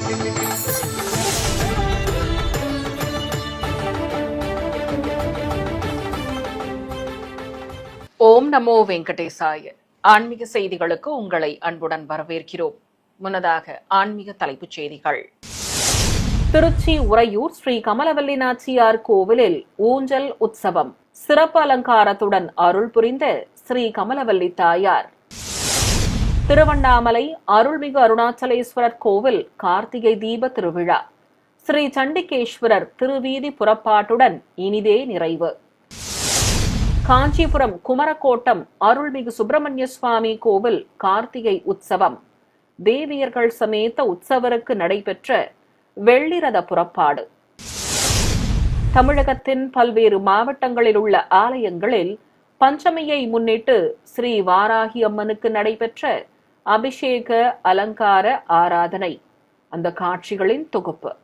ஓம் நமோ வெங்கடேசாய. ஆன்மீக செய்திகளுக்கு உங்களை அன்புடன் வரவேற்கிறோம். முன்னதாக ஆன்மீக தலைப்புச் செய்திகள். திருச்சி உறையூர் ஸ்ரீ கமலவல்லி நாச்சியார் கோவிலில் ஊஞ்சல் உற்சவம். சிறப்பு அலங்காரத்துடன் அருள் புரிந்த ஸ்ரீ கமலவல்லி தாயார். திருவண்ணாமலை அருள்மிகு அருணாச்சலேஸ்வரர் கோவில் கார்த்திகை தீப திருவிழா. ஸ்ரீ சண்டிகேஸ்வரர் திருவீதி புறப்பாட்டுடன் இனிதே நிறைவு. காஞ்சிபுரம் குமரக்கோட்டம் அருள்மிகு சுப்பிரமணிய சுவாமி கோவில் கார்த்திகை உற்சவம். தேவியர்கள் சமேத உற்சவருக்கு நடைபெற்ற வெள்ளிரத புறப்பாடு. தமிழகத்தின் பல்வேறு மாவட்டங்களில் உள்ள ஆலயங்களில் பஞ்சமியை முன்னிட்டு ஸ்ரீ வாராகி அம்மனுக்கு நடைபெற்ற அபிஷேக அலங்கார ஆராதனை. அந்த காட்சிகளின் தொகுப்பு.